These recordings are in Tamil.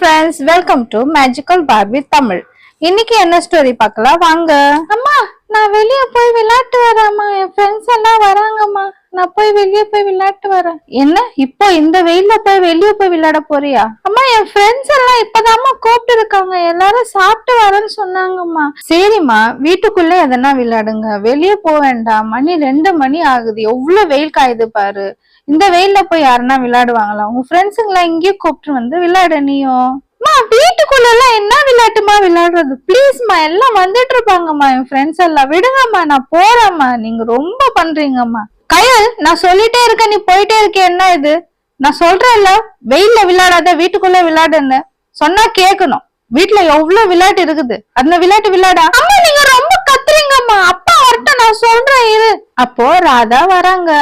friends, welcome to Magical Barbie Tamil. இன்னைக்கு என்ன ஸ்டோரி பார்க்கலாம் வாங்க. அம்மா நான் வெளிய போய் விளையாட்டு வரேம்மா, என் ஃப்ரெண்ட்ஸ் எல்லாம் வராங்கம்மா, நான் போய் வெளியே போய் விளையாட்டு வரேன். என்ன இப்போ இந்த வெயில்ல போய் வெளியே போய் விளையாட போறியா? அம்மா என் ஃப்ரெண்ட்ஸ் எல்லாம் இப்பதாம்மா கூப்பிட்டு இருக்காங்க, எல்லாரும் சாப்பிட்டு வரேன்னு சொன்னாங்கம்மா. சரிம்மா வீட்டுக்குள்ளே எதனா விளையாடுங்க, வெளியே போக வேண்டாம், மணி 2 மணி ஆகுது, எவ்வளவு வெயில் காயுது பாரு. இந்த வெயில்ல போய் யாருன்னா விளையாடுவாங்களா? உங்க ஃப்ரெண்ட்ஸுங்களா இங்கேயே கூப்பிட்டு வந்து விளையாட நீயும். வீட்டுக்குள்ள எல்லாம் என்ன விளையாட்டுமா விளையாடுறது? பிளீஸ்மா எல்லாம் வந்துட்டு இருப்பாங்கம்மா, என் ஃப்ரெண்ட்ஸ் எல்லாம் விடுங்கம்மா, நான் போறேம்மா, நீங்க ரொம்ப பண்றீங்கம்மா. கயல் நான் சொல்லிட்டே இருக்க, நீ போயிட்டே இருக்க, என்ன இது? நான் சொல்றேன்ல வெயில்ல விளையாடாத, வீட்டுக்குள்ள விளையாடுன்னு சொன்னா கேட்கணும். வீட்டுல எவ்வளவு விளையாட்டு இருக்குது, அந்த விளையாட்டு விளையாடா. அம்மா நீங்க ரொம்ப கத்துறீங்கம்மா, அப்பா வரட்டும் நான் சொல்றேன் இரு. அப்போ ராதா வராங்க.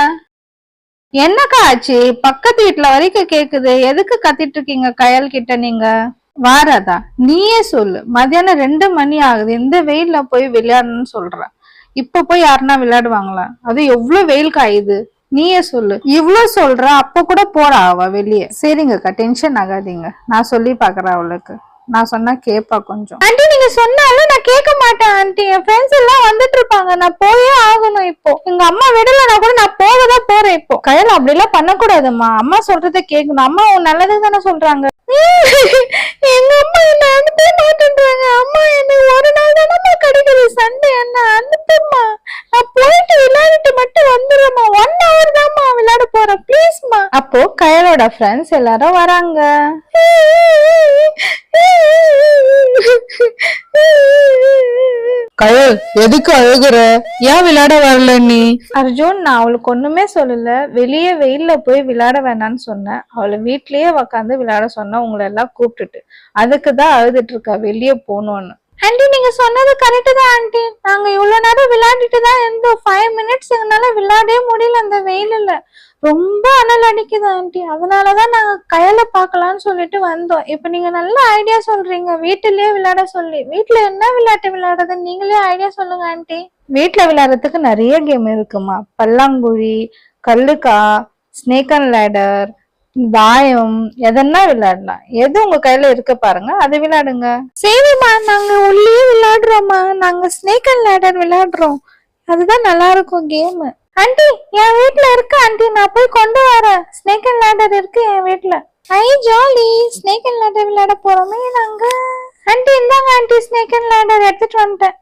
என்னக்கா ஆச்சு? பக்கத்து வீட்டுல வரைக்கும் கேக்குது, எதுக்கு கத்திட்டு இருக்கீங்க கயல் கிட்ட நீங்க? வாராதா நீயே சொல்லு, மதியானம் 2 மணி ஆகுது, இந்த வெயில்ல போய் விளையாடணும்னு சொல்ற, இப்ப போய் யாருன்னா விளையாடுவாங்களா? அது எவ்வளவு வெயில் காயுது, நீயே சொல்லு. இவ்வளவு சொல்ற, அப்ப கூட போறா அவ வெளியே. சரிங்கக்கா டென்ஷன் ஆகாதீங்க, நான் சொல்லி பாக்குறேன் அவளுக்கு, நான் சொன்னா கேப்பா கொஞ்சம். ஆண்டி நீங்க சொன்னாலும் நான் கேட்க மாட்டேன் ஆண்டி, என் ஃப்ரெண்ட்ஸ் எல்லாம் வந்துட்டு இருப்பாங்க, நான் போயே ஆகணும். இப்போ எங்க அம்மா விடலன்னா கூட நான் போகதான் போறேன். இப்போ கையில அப்படி எல்லாம் பண்ணக்கூடாதும்மா, அம்மா சொல்றத கேட்கணும், அம்மா உன் நல்லதுக்கு தானே சொல்றாங்க. எங்க அம்மா என்ன அனுப்பவே மாட்டேன்றாங்க, அம்மா என்ன ஒரு நாள் தானே கிடைக்குது சண்டே, என்ன அனுப்புமா, நான் போயிட்டு விளையாடிட்டு மட்டும் வந்துடுறேம்மா, 1 hour தான்மா விளையாட போறேன் ப்ளீஸ்மா. அப்போ கையலோட ஃப்ரெண்ட்ஸ் எல்லாரும் வராங்க. கயல் எதுக்கு அழுகுற? ஏன் விளையாட வரல நீ? அர்ஜுன் நான் அவளுக்கு ஒண்ணுமே சொல்லல, வெளியே வெயில்ல போய் விளையாட வேணான்னு சொன்னேன், அவளை வீட்லயே உக்காந்து விளையாட சொன்ன உங்களை எல்லாம் கூப்பிட்டுட்டு, அதுக்குதான் அழுதுட்டு இருக்கா வெளியே போகணும்னு. ஆண்டி நீங்க சொன்னது கரெக்ட் தான் ஆண்டி, நாங்க இவ்வளவு நேரம் விளையாடிட்டு தான் இருந்தோம், 5 minutes எங்கனால விளையாடவே முடியல, அந்த வெயில்ல ரொம்ப அனல் அடிக்குது ஆண்டி, அதனாலதான் நாங்க கயலை பாக்கலாம்னு சொல்லிட்டு வந்தோம். இப்ப நீங்க நல்ல ஐடியா சொல்றீங்க, வீட்டுலயே விளையாட சொல்லி. வீட்டுல என்ன விளையாட்டு விளையாடுறதுன்னு நீங்களே ஐடியா சொல்லுங்க ஆண்டி. வீட்டுல விளையாடுறதுக்கு நிறைய கேம் இருக்குமா, பல்லாங்குழி, கல்லுக்கா, ஸ்னேக் அண்ட் லேடர், தாயம், எதனா விளையாடலாம், எது உங்க கையில இருக்க பாருங்க அது விளையாடுங்க. சரிம்மா நாங்க உள்ளே விளையாடுறோம்மா, நாங்க ஸ்னேக் அண்ட் லேடர் விளையாடுறோம், அதுதான் நல்லா இருக்கும் கேம். ஆண்டி என் வீட்டுல இருக்கு ஆண்டி, நான் போய் கொண்டு வரேன், ஸ்னேக் அண்ட் லேடர் இருக்கு என் வீட்டுல. ஐ ஜாலி, ஸ்னேக் அண்ட் லேடர் விளையாட போறோமே நாங்க. ஆண்டி இந்தாங்க ஆண்டி, ஸ்னேக் அண்ட் லேடர் எடுத்துட்டு வந்துட்டேன்.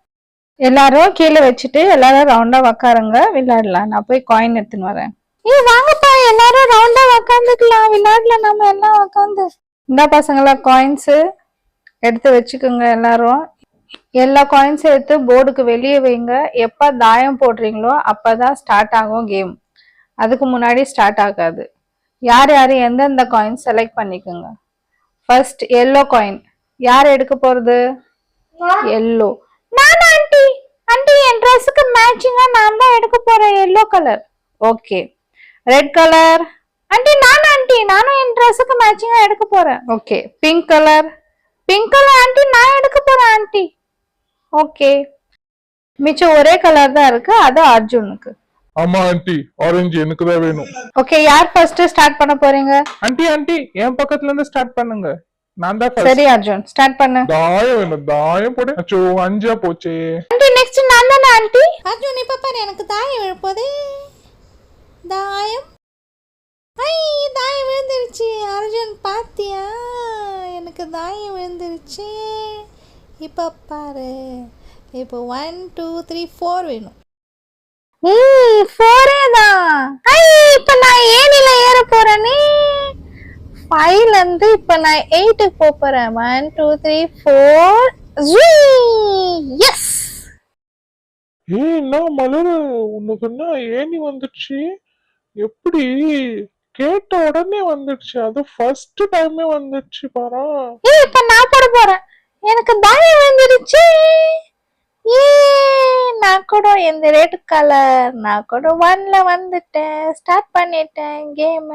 எல்லாரும் கீழே வச்சுட்டு எல்லாரும் ரவுண்டா உக்காருங்க, விளையாடலாம். நான் போய் காயின் எடுத்துன்னு வரேன். வாங்கப்பா எல்லாரும் ரவுண்டா உக்காந்துக்கலாம், விளையாடலாம் நம்ம எல்லாம் உக்காந்து. இந்த பசங்களா காயின்ஸ் எடுத்து வச்சுக்கோங்க, எல்லாரும் எல்லா காயின்ஸ் எடுத்து போர்டுக்கு வெளியே வைங்க. எப்ப தாயம் போடுறீங்களோ அப்பதான் ஸ்டார்ட் ஆகும் கேம், அதுக்கு முன்னாடி ஸ்டார்ட் ஆகாது. யார் யாரு எந்தெந்த காயின் செலக்ட் பண்ணிக்கோங்க. ஃபர்ஸ்ட் எல்லோ காயின் யார் எடுக்க போறது? எல்லோ. நான் ஆண்டி, ஆண்டி என் ட்ரெஸ்ஸுக்கு மேட்சிங்கா நான் தான் எடுக்க போறேன் yellow colour. Okay. Red colour aunty, நானும் என் ட்ரெஸ்ஸுக்கு மேட்சிங்கா எடுக்க போறேன். ஓகே. பிங்க் கலர் ஆண்டி, நான் எடுக்க போறேன் ஆண்டி. ஓகே. மிச்சம் ஒரே கலர் தான் இருக்கு, அது அர்ஜுனுக்கு. ஆமா ஆண்டி, ஆரஞ்சு எனக்கு தான் வேணும். ஓகே யார் ஃபர்ஸ்ட் ஸ்டார்ட் பண்ண போறீங்க? ஆண்டி என் பக்கத்துல இருந்து ஸ்டார்ட் பண்ணுங்க, நான் தான் சரி அர்ஜுன் ஸ்டார்ட் பண்ணு. தாயம் வேணும், தாயம் போடு. அச்சோ 5 போச்சே. ஆண்டி நெக்ஸ்ட் நான் தானே ஆண்டி? அர்ஜுன் இப்ப பாரு எனக்கு தாயம் விழுப்போதே. தாயம், ஐ தாயம் விழுந்துருச்சு. அர்ஜுன் பாத்தியா, எனக்கு தாயம் விழுந்துருச்சு. இப்ப பாரு, இப்போ 1 2 3 4 வேணும். 4 தான். ஐ இப்ப நான் 7ல ஏற போறேனே, 5ல இருந்து இப்ப நான் 8க்கு போறேன். 1 2 3 4 எஸ். என்ன மலர், உனக்கு என்ன ஏனி வந்துடுச்சு? எப்படி கேட்ட உடனே வந்துடுச்சு, அது ஃபர்ஸ்ட் டைமே வந்துடுச்சு பாரா. இப்ப நான் போட போறேன், எனக்கு தாயம் வந்துருச்சு. நான் கூட இந்த ரெட் கலர், நான் கூட 1ல வந்துட்டேன், ஸ்டார்ட் பண்ணிட்டேன் கேம்.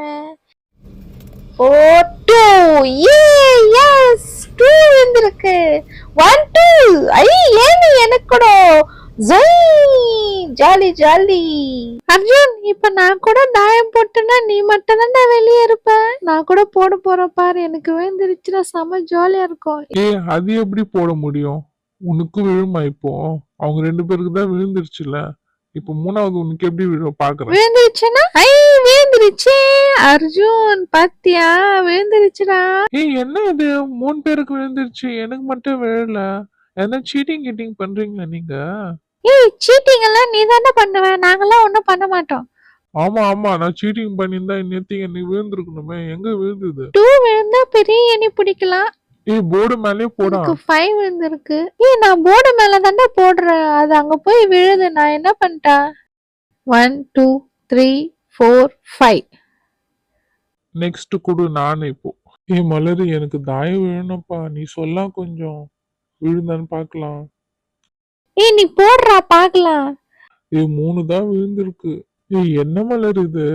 4 2 எஸ் 2 வந்திருக்கு. 1 2 ஐ ஏனி எனக்கு கூட ஜாலி ஜாலி. அர்ஜுன், இப்ப நான் கூட தாயம் போட்டேன்னா நீ மட்டும் தான் வெளியே இருப்ப. நான் கூட போட போறேன் பாரு. எனக்கு விழுந்துருச்சுன்னா செம ஜாலியா இருக்கும். அது எப்படி போட முடியும்? உனக்கு விழுமா இப்போ? அவங்க 2 பேருக்கு தான் விழுந்துருச்சுல. இப்போ 3வது உனக்கு எப்படி விழும் பாக்குறேன். விழுந்துருச்சுன்னா விழுந்துருச்சு. அர்ஜுன் பாத்தியா, விழுந்துருச்சுடா. என்ன இது 3 பேருக்கு விழுந்துருச்சு, எனக்கு மட்டும் விழல. என்ன சீட்டிங் கீட்டிங் பண்றீங்களா நீங்க? சீட்டிங் எல்லாம் நீ தானே பண்ணுவ, நாங்கெல்லாம் ஒண்ணும் பண்ண மாட்டோம். ஆமா நான் சீட்டிங் பண்ணியிருந்தா இன்னத்துக்கு எனக்கு விழுந்திருக்கணுமே. எங்க விழுந்தது? 2 விழுந்தா பெரிய எண்ணி பிடிக்கலாம். போர்டு மேலே போடா. எனக்கு 5 விழுந்திருக்கு. நான் போர்டு மேல தானே போடுறேன். அது அங்க போய் விழுது. நான் என்ன பண்ணிட்டேன்? 1 2 3 4 5. நெக்ஸ்ட் குடு நானே இப்போ. மலரு, எனக்கு தாயம் விழணும்ப்பா, நீ சொல்ல கொஞ்சம். விழுந்தான்னு பாக்கலாம். நீ போடுறா பாக்கலாம். 3 தான் விழுந்திருக்கு. என்ன மலர் இது?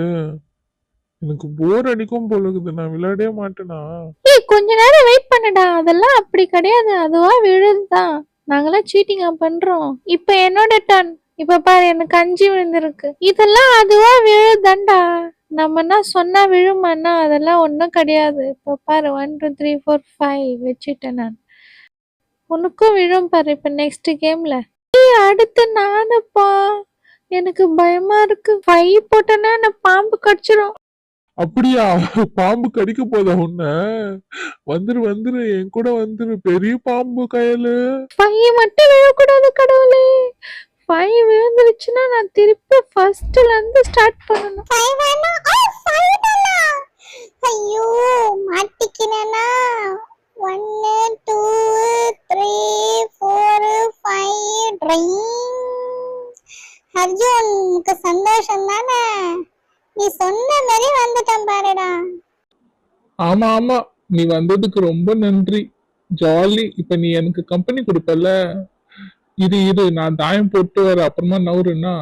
எனக்கு போர் அடிக்கும் போல இருக்குது. நான் விளையாடவே மாட்டேனா? கொஞ்ச நேரம் வெயிட் பண்ணுடா. அதெல்லாம் அப்படி கிடையாது, அதுவா விழுதுதான். நாங்கெல்லாம் சீட்டிங்கா பண்றோம். இப்ப என்னோட டர்ன். இப்ப பாரு, எனக்கு 5 விழுந்திருக்கு. இதெல்லாம் அதுவா விழுதாண்டா. நம்ம என்ன சொன்னா விழுமான்னா? அதெல்லாம் ஒண்ணும் கிடையாது. இப்ப பாரு, 1 2 3 4 5 வச்சுட்டேன் நான். உனக்கும் விழும் பாரு இப்ப நெக்ஸ்ட் கேம்ல. அடுத்து நானுப்பா. எனக்கு பயமா இருக்கு. 5 போட்டேன்னா என்ன பாம்பு கடிச்சிரும். அப்படியா? பாம்பு கடிக்க போதா உன்ன? வந்துரு என் கூட வந்துரு. பெரிய பாம்பு கயலு. 5 மட்டும் விழக்கூடாது கடவுளே. 5 விழுந்துருச்சுன்னா நான் திருப்பி ஃபர்ஸ்ட்ல இருந்து ஸ்டார்ட் பண்ணணும். ஐயோ, மாட்டிக்கினேனா? 1 2 3 4 5. அர்ஜுன், உனக்கு சந்தோஷம் தானே? நீ சொன்ன மாதிரி வந்துட்டேன் பாருடா. ஆமா நீ வந்ததுக்கு ரொம்ப நன்றி. ஜாலி. இப்ப நீ எனக்கு கம்பெனி கொடுப்பல. இரு நான் தாயம் போட்டு வர அப்புறமா நவுறுனா.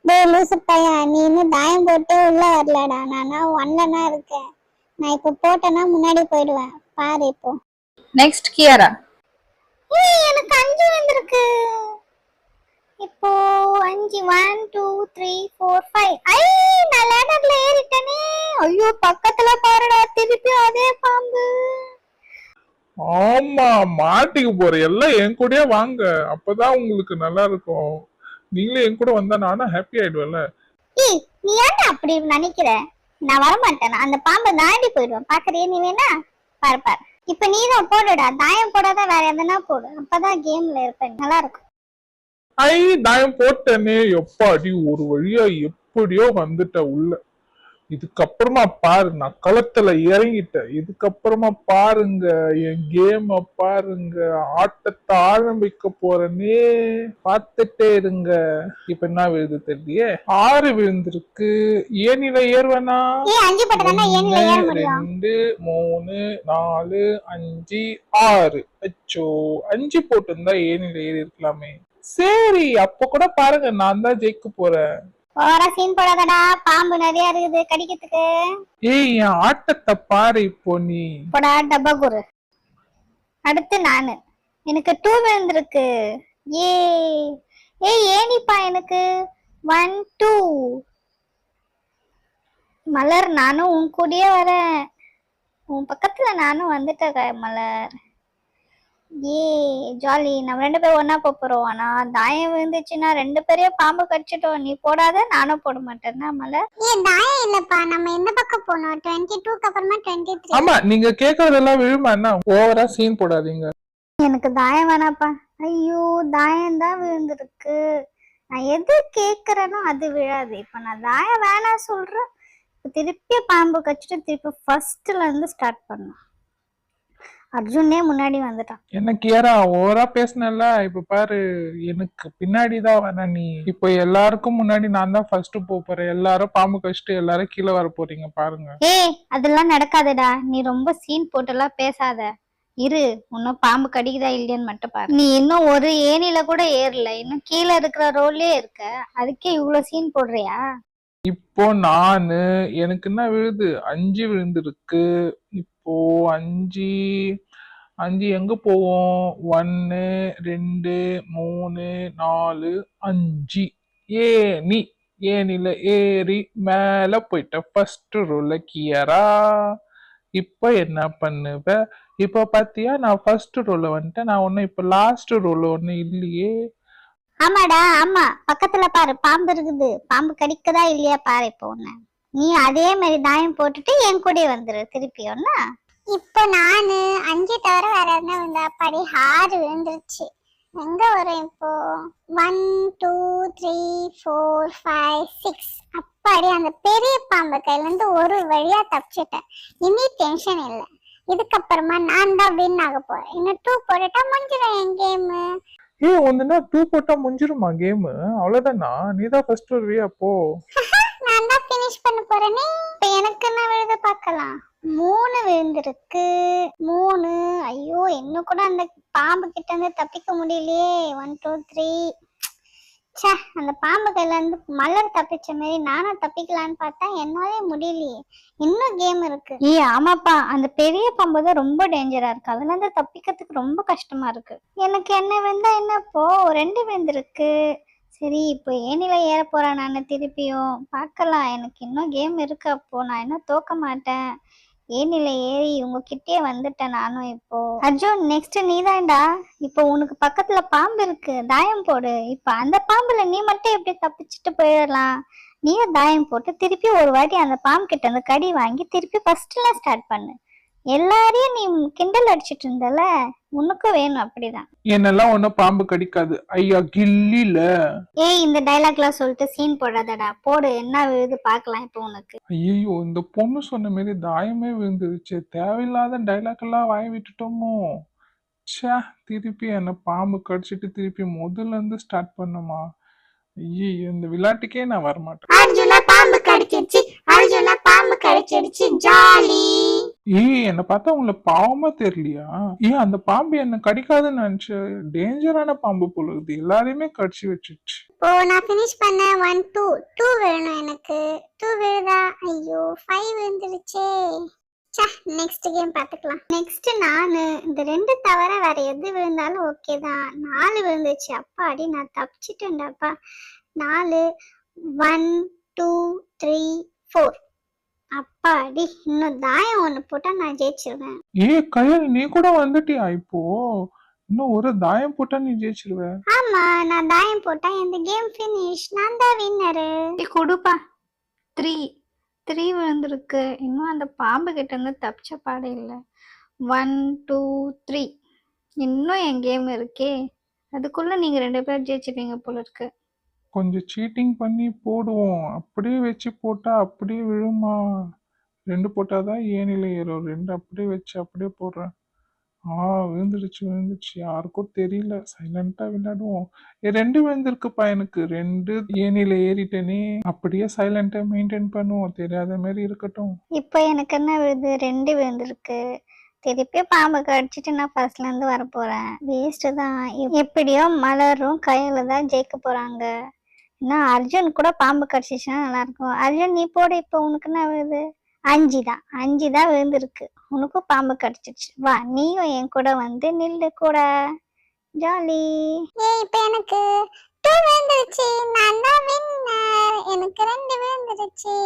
டேய் லூசு பையா, நீ இன்னும் தாயம் போட்டு உள்ள வரலடா. நானா 1ல இருக்கேன். நான் இப்ப போட்டேன்னா முன்னாடி போயிடுவேன் பாரு. இப்போ நெக்ஸ்ட் கியாரா. எனக்கு 5 வந்திருக்கு. இப்போ 5 1 2 3 4 5. நான் லேடர்ல ஏறிட்டேனே. ஐயோ, பக்கத்துல பாருடா, திருப்பி அதே பாம்பு. ஆமா, மாட்டிக்க போற. எல்லாம் என் கூடயே வாங்க, அப்பதான் உங்களுக்கு நல்லா இருக்கும். நீங்களே என் கூட வந்தா நானும் ஹாப்பி ஆயிடுவேன்ல. நீ ஏன்டா அப்படி நினைக்கிற? நான் வரமாட்டேன். அந்த பாம்பை தாண்டி போயிடுவேன். பாக்குறியே நீ வேணா? பாரு. இப்ப நீதான் போடுடா. தாயம் போடாத வேற எதனா போடு. அப்பதான் கேம்ல இருப்பேன், நல்லா இருக்கும். தாயம் போட்டேனே. எப்பாடி ஒரு வழியா எப்படியோ வந்துட்ட உள்ள. இதுக்கப்புறமா பாரு, நான் களத்துல இறங்கிட்டேன். இதுக்கப்புறமா பாருங்க, என் கேம பாருங்க. ஆட்டத்தை ஆரம்பிக்க போறேனே. பார்த்துட்டே இருங்க. இப்ப என்ன விழுது தெரியலையே. 6 விழுந்திருக்கு. ஏனில ஏறுவேனா? 5 போட்டதானே ஏனில ஏற முடியும். 2 3 4 5 6. அச்சோ, 5 போட்டிருந்தா ஏனில ஏறி இருக்கலாமே. சரி, அப்ப கூட பாருங்க, நான் தான் ஜெயிக்க போறேன். ஓவரா சீன் போடாதடா. பாம்பு நிறைய இருக்குது கடிக்கிறதுக்கு. என் ஆட்டத்தை பாரு இப்போ நீ. போடா டப்பா குரு. அடுத்து நானு. எனக்கு 2 விழுந்திருக்கு. ஏனிப்பா எனக்கு 1 2. மலர், நானும் உன் கூடயே வரேன். உன் பக்கத்துல நானும் வந்துட்டேன் மலர். ஜாலி. நம்ம 2 பேரும் ஒன்னா போறோம். ஆனா தாயம் விழுந்துச்சுன்னா 2 பேரையும் பாம்பு கடிச்சிட்டோம். நீ போடாத, நானும் போட மாட்டேன்னா மலர். தாயம் இல்லப்பா, நம்ம எந்த பக்கம் போனோம்? 22க்கு அப்புறமா 23. ஆமா, நீங்க கேக்குறதெல்லாம் விழுமா என்ன? ஓவரா சீன் போடாதீங்க. எனக்கு தாயம் வேணாப்பா. ஐயோ, தாயம் தான் விழுந்திருக்கு. நான் எது கேக்குறேனோ அது விழாது. இப்ப நான் தாயம் வேணாம் சொல்றேன். திருப்பி பாம்பு கடிச்சிட்டு திருப்பி ஃபர்ஸ்ட்ல இருந்து ஸ்டார்ட் பண்ணும். அர்ஜுனே முன்னாடி வந்துட்டான். எனக்கு ஏறா ஓவரா பேசினல. இப்ப பாரு, எனக்கு பின்னாடிதான் வர நீ. இப்ப எல்லாருக்கும் முன்னாடி நான் தான் ஃபர்ஸ்ட் போறேன். எல்லாரும் பாம்பு கழிச்சுட்டு எல்லாரும் கீழே வர போறீங்க பாருங்க. அதெல்லாம் நடக்காதுடா. நீ ரொம்ப சீன் போட்டெல்லாம் பேசாத. இரு, இன்னும் பாம்பு கடிக்குதா இல்லையான்னு மட்டும் பாரு. நீ இன்னும் ஒரு ஏனில கூட ஏறல. இன்னும் கீழே இருக்கிற ரோல்லே இருக்க. அதுக்கே இவ்வளவு சீன் போடுறியா? இப்போ எனக்கு என்ன விழுது? 5 விழுந்திருக்கு. இப்போ 5 எங்க போவோம்? 1 2 3 4 5. ஏணி ஏனில ஏறி மேல போயிட்ட ஃபர்ஸ்ட் ரோல கியரா. இப்ப என்ன பண்ணுவ? இப்ப பாத்தியா நான் ஃபர்ஸ்ட் ரோல வந்துட்டேன். நான் ஒன்னும் இப்ப லாஸ்ட் ரோல ஒண்ணு இல்லையே. ஆமாடா ஆமா, பக்கத்துல பாரு பாம்பு இருக்குது, பாம்பு கடிக்குதா இல்லையா பாரு. இப்போ ஒண்ணு நீ அதே மாதிரி தாயம் போட்டுட்டு என் கூட வந்துரு திருப்பி ஒண்ணா. இப்போ நானு 5 தவிர வேற என்ன வந்தா படி 6 விழுந்துருச்சு. எங்க வரும் இப்போ? 1 2 3 4 5 6. அப்பாடி அந்த பெரிய பாம்பு கையில இருந்து ஒரு வழியா தப்பிச்சிட்டேன். இனி டென்ஷன் இல்லை. இதுக்கப்புறமா நான் தான் வின் ஆக போறேன். இன்னும் 2 போட்டுட்டா முடிஞ்சிடும் என் கேமு. ஒண்ணுன்னா 2 போட்டா முடிஞ்சிருமா கேம்? அவ்வளவுதானா? நீதான் ஃபர்ஸ்ட் வருவியா அப்போ? நான் தான் ஃபினிஷ் பண்ண போறேனே. இப்ப எனக்கு என்ன விழுது பார்க்கலாம். 3 விழுந்திருக்கு. 3. ஐயோ, இன்னும் கூட அந்த பாம்பு கிட்ட இருந்து தப்பிக்க முடியலையே. 1 2 3. ச்சே, அந்த பாம்பு கையில இருந்து மலர் தப்பிச்ச மாதிரி நானும் தப்பிக்கலான்னு பார்த்தா என்னாலே முடியலையே. இன்னும் கேம் இருக்கு. ஆமாப்பா, அந்த பெரிய பாம்பு தான் ரொம்ப டேஞ்சரா இருக்கு. அதுல இருந்து தப்பிக்கிறதுக்கு ரொம்ப கஷ்டமா இருக்கு. எனக்கு என்ன விழுந்தா என்னப்போ 2 விழுந்திருக்கு. சரி, இப்போ ஏனில ஏற போறேன் நான் திருப்பியும். பார்க்கலாம், எனக்கு இன்னும் கேம் இருக்கு. அப்போ நான் இன்னும் தோக்க மாட்டேன். ஏனில ஏறி உங்ககிட்டயே வந்துட்டேன் நானும். இப்போ அர்ஜுன், நெக்ஸ்ட் நீதான்டா. இப்போ உனக்கு பக்கத்துல பாம்பு இருக்கு, தாயம் போடு. இப்ப அந்த பாம்புல நீ மட்டும் எப்படி தப்பிச்சுட்டு போயிடலாம்? நீயே தாயம் போட்டு திருப்பி ஒரு வாட்டி அந்த பாம்பு கிட்ட அந்த கடி வாங்கி திருப்பி ஃபர்ஸ்ட்ல ஸ்டார்ட் பண்ணு. எல்லாரையும் நீ கிண்டல் அடிச்சிட்டு இருந்தல, உனக்கும் வேணும் அப்படிதான். என்னெல்லாம் ஒன்னும் பாம்பு கடிக்காது. ஐயா கில்லில. ஏய், இந்த டைலாக்லாம் சொல்லிட்டு சீன் போடாதடா. போடு, என்ன விழுது பார்க்கலாம் இப்போ உனக்கு. ஐயோ, இந்த பொண்ணு சொன்ன மாதிரி தாயமே விழுந்துருச்சு. தேவையில்லாத டைலாக் எல்லாம் வாய் விட்டுட்டோமோ. ச்சே, திருப்பி என்ன பாம்பு கடிச்சிட்டு திருப்பி முதல்ல இருந்து ஸ்டார்ட் பண்ணுமா? ஐயோ, இந்த விளையாட்டுக்கே நான் வரமாட்டேன். அர்ஜுனா பாம்பு கடிச்சிடுச்சு, அர்ஜுனா பாம்பு கடிச்சிடுச்சு, ஜாலி. என்ன பார்த்தா உங்களுக்கு பாவமா தெரியலையா? அந்த பாம்பு என்ன கடிக்காதுன்னு நினைச்சு டேஞ்சரான பாம்பு போல இருக்குது. எல்லாரையுமே கடிச்சு வச்சிருச்சு. இப்போ நான் ஃபினிஷ் பண்ண 1 2 2 வேணும் எனக்கு. 2 விழுதா? ஐயோ, 5 விழுந்துருச்சே. நெக்ஸ்ட் கேம் பாத்துக்கலாம். நெக்ஸ்ட் நானு இந்த 2 தவிர வேற எது விழுந்தாலும் ஓகே தான். 4 விழுந்துச்சு. அப்பாடி, நான் தப்பிச்சிட்டேன்டாப்பா. 4 1 2 3 4. அப்பாடி, இன்னும் தாயம் ஒண்ணு போட்டா நான் ஜெயிச்சிருவேன். கயல், நீ கூட வந்துட்டியா இப்போ? இன்னும் ஒரு தாயம் போட்டா நீ ஜெயிச்சிருவ. ஆமா, நான் தாயம் போட்டா இந்த கேம் ஃபினிஷ். நான் தான் வின்னரு. கொடுப்பா. 3 விழுந்திருக்கு. இன்னும் அந்த பாம்பு கிட்ட இருந்து தப்பிச்ச பாடே இல்லை. 1 2 3. இன்னும் என் கேம் இருக்கே. அதுக்குள்ள நீங்க 2 பேர் ஜெயிச்சிருவீங்க போல இருக்கு. கொஞ்சம் சீட்டிங் பண்ணி போடுவோம். அப்படியே வச்சு போட்டா அப்படியே விழுமா? 2 போட்டாதான் ஏனில ஏறும். 2 அப்படியே வச்சு அப்படியே போடுறேன். விழுந்துருச்சு. யாருக்கும் தெரியல. சைலண்டா விளையாடுவோம். 2 விழுந்திருக்குப்பா எனக்கு. 2 ஏனில ஏறிட்டேனே. அப்படியே சைலண்டா மெயின்டைன் பண்ணுவோம். தெரியாத மாதிரி இருக்கட்டும். இப்போ எனக்கு என்ன விழுது? 2 விழுந்திருக்கு. திருப்பி பாம்பு கடிச்சிட்டு நான் ஃபர்ஸ்ட்ல இருந்து வர போறேன். வேஸ்ட் தான். எப்படியோ மலரும் கையில தான் ஜெயிக்க போறாங்க. இன்னும் அர்ஜுன் கூட பாம்பு கடிச்சிச்சுன்னா நல்லா இருக்கும். அர்ஜுன், நீ போடு. இப்போ உனக்கு என்ன விழுது? 5 தான் விழுந்திருக்கு. உனக்கும் பாம்பு கடிச்சிச்சு. வா, நீயும் என் கூட வந்து நில்லு கூட. ஜாலி. இப்போ எனக்கு 2 விழுந்துருச்சு. நான் தான் வின்னர். எனக்கு 2 விழுந்துருச்சு.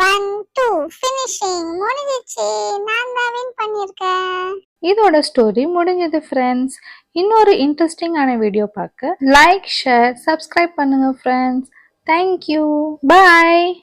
1 2 ஃபினிஷிங் முடிஞ்சிச்சு. நான் தான் வின் பண்ணியிருக்கேன். இதோட ஸ்டோரி முடிஞ்சது ஃப்ரெண்ட்ஸ். இன்னொரு இன்ட்ரெஸ்டிங்கான வீடியோ பார்க்க லைக், ஷேர், சப்ஸ்கிரைப் பண்ணுங்க ஃப்ரெண்ட்ஸ். தேங்க்யூ. பாய்.